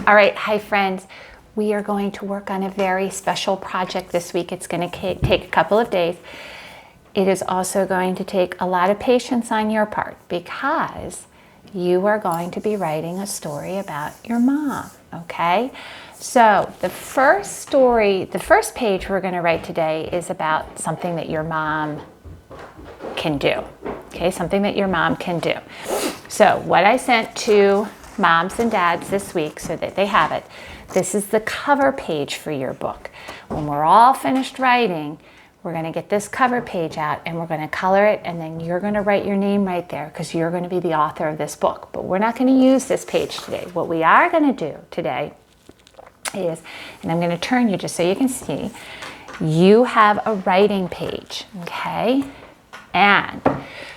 All right, hi friends. We are going to work on a very special project this week. It's going to take a couple of days. It is also going to take a lot of patience on your part because you are going to be writing a story about your mom, okay? So the first page we're going to write today is about something that your mom can do, okay? Something that your mom can do. So what I sent to moms and dads this week so that they have it, this is the cover page for your book. When we're all finished writing, we're going to get this cover page out and we're going to color it, and then you're going to write your name right there because you're going to be the author of this book. But we're not going to use this page today. What we are going to do today is, and I'm going to turn you just so you can see, you have a writing page, okay? And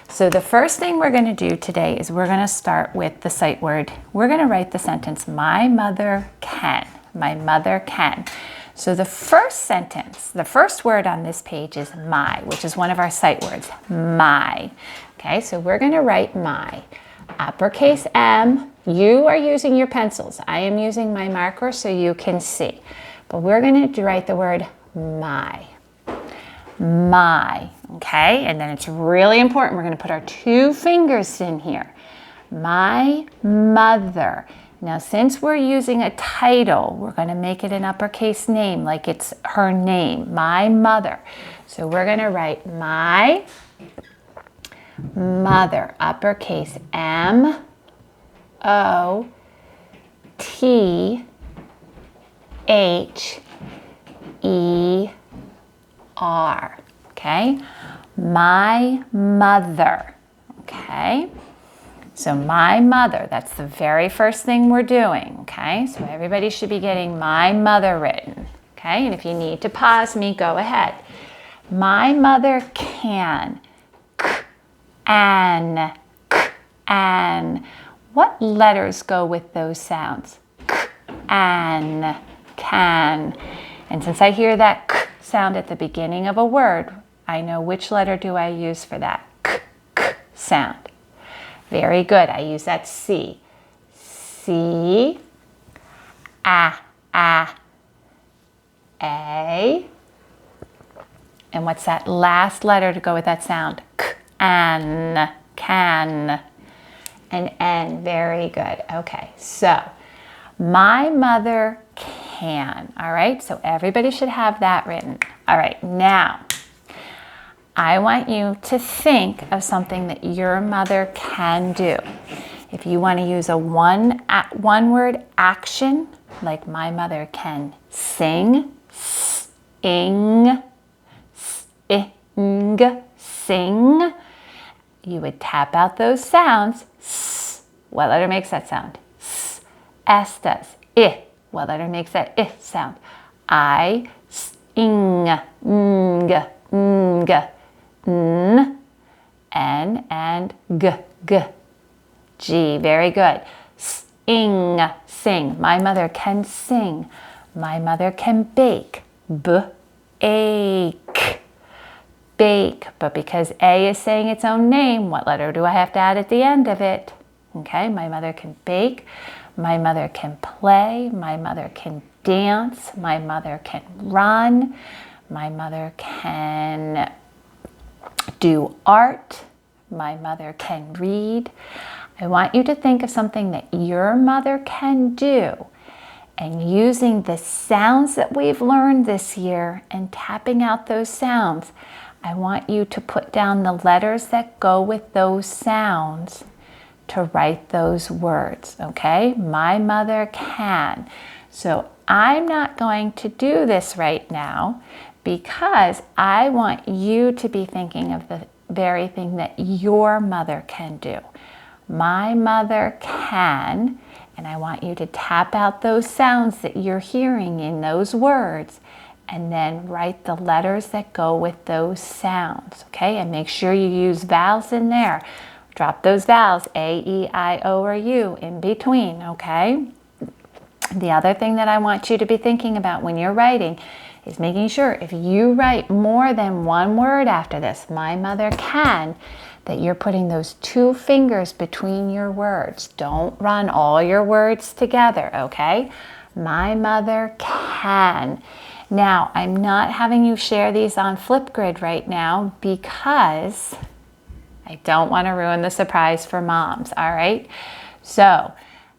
so the first thing we're going to do today is we're going to start with the sight word. We're going to write the sentence, my mother can. My mother can. So the first sentence, the first word on this page is my, which is one of our sight words, my. Okay, so we're going to write my. Uppercase M. You are using your pencils. I am using my marker so you can see. But we're going to write the word my. My, okay? And then it's really important. We're going to put our two fingers in here. My mother. Now, since we're using a title, we're going to make it an uppercase name, like it's her name, my mother. So we're going to write my mother, uppercase M-O-T-H-E-R, okay? My mother, okay? So my mother, that's the very first thing we're doing, okay? So everybody should be getting my mother written, okay? And if you need to pause me, go ahead. My mother can, k-an. What letters go with those sounds? K-an, can. And since I hear that k sound at the beginning of a word, I know which letter do I use for that k sound. Very good. I use that C. C, A. And what's that last letter to go with that sound? K, an, can. And N. Very good. Okay, so my mother can. All right, so everybody should have that written. All right, now I want you to think of something that your mother can do. If you want to use a one-word action, like my mother can sing, sing, sing, you would tap out those sounds. S. What letter makes that sound? S. S does. I. What letter makes that I sound? I, sing, ng, N, and G, G. Very good. Sing, sing. My mother can sing. My mother can bake. Ache, bake. But because A is saying its own name, what letter do I have to add at the end of it? Okay, my mother can bake. My mother can play. My mother can dance. My mother can run. My mother can do art. My mother can read. I want you to think of something that your mother can do, and using the sounds that we've learned this year and tapping out those sounds, I want you to put down the letters that go with those sounds to write those words, okay? My mother can. So I'm not going to do this right now because I want you to be thinking of the very thing that your mother can do. My mother can, and I want you to tap out those sounds that you're hearing in those words and then write the letters that go with those sounds, okay? And make sure you use vowels in there. Drop those vowels, A, E, I, O, or U in between, okay? The other thing that I want you to be thinking about when you're writing is making sure if you write more than one word after this, my mother can, that you're putting those 2 fingers between your words. Don't run all your words together, okay? My mother can. Now, I'm not having you share these on Flipgrid right now because I don't want to ruin the surprise for moms, all right? So,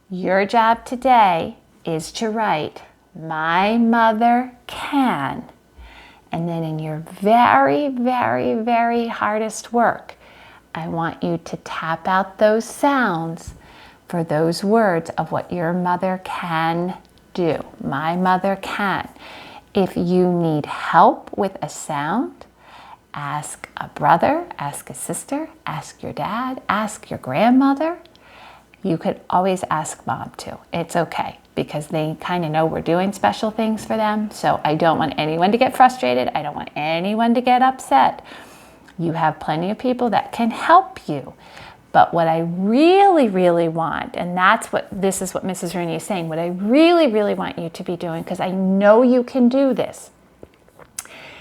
your job today is to write, my mother can. And then in your very, very, very hardest work, I want you to tap out those sounds for those words of what your mother can do. My mother can. If you need help with a sound, ask a brother, ask a sister, ask your dad, ask your grandmother. You could always ask mom too. It's okay because they kind of know we're doing special things for them. So I don't want anyone to get frustrated. I don't want anyone to get upset. You have plenty of people that can help you. But what I really, really want, and this is what Mrs. Rooney is saying, what I really, really want you to be doing, because I know you can do this.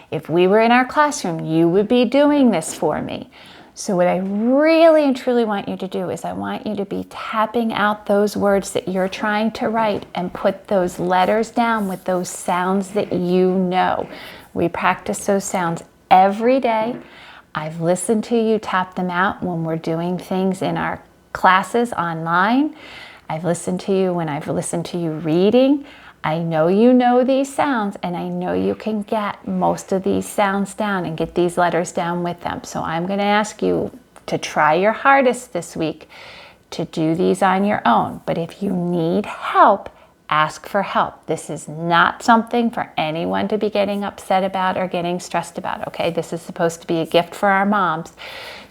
If we were in our classroom, you would be doing this for me. So what I really and truly want you to do is I want you to be tapping out those words that you're trying to write and put those letters down with those sounds that you know. We practice those sounds every day. I've listened to you tap them out when we're doing things in our classes online. I've listened to you when I've listened to you reading. I know you know these sounds, and I know you can get most of these sounds down and get these letters down with them. So I'm going to ask you to try your hardest this week to do these on your own. But if you need help, ask for help. This is not something for anyone to be getting upset about or getting stressed about, okay? This is supposed to be a gift for our moms.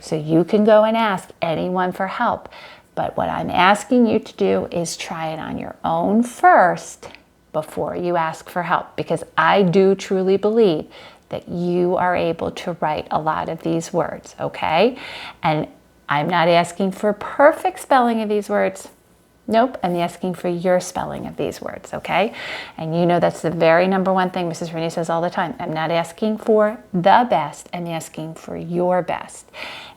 So you can go and ask anyone for help. But what I'm asking you to do is try it on your own first before you ask for help, because I do truly believe that you are able to write a lot of these words, okay? And I'm not asking for perfect spelling of these words. Nope, I'm asking for your spelling of these words, okay? And you know that's the very number one thing Mrs. Rooney says all the time. I'm not asking for the best, I'm asking for your best.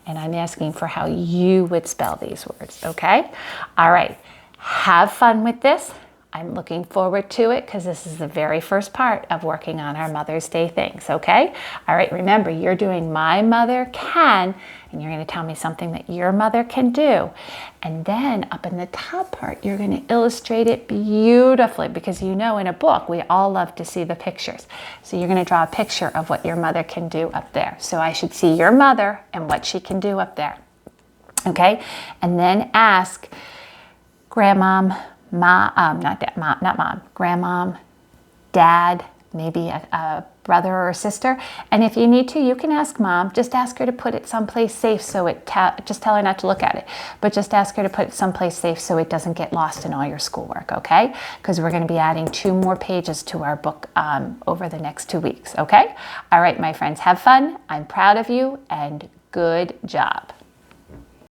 And I'm asking for how you would spell these words, okay? All right, have fun with this. I'm looking forward to it because this is the very first part of working on our Mother's Day things, okay? All right, remember, you're doing my mother can, and you're going to tell me something that your mother can do. And then up in the top part, you're going to illustrate it beautifully because you know in a book, we all love to see the pictures. So you're going to draw a picture of what your mother can do up there. So I should see your mother and what she can do up there, okay? And then ask grandmom, grandmom, dad, maybe a brother or a sister. And if you need to, you can ask mom. Just ask her to put it someplace safe so just tell her not to look at it. But just ask her to put it someplace safe so it doesn't get lost in all your schoolwork, okay? Because we're going to be adding 2 more pages to our book over the next 2 weeks, okay? All right, my friends, have fun. I'm proud of you, and good job.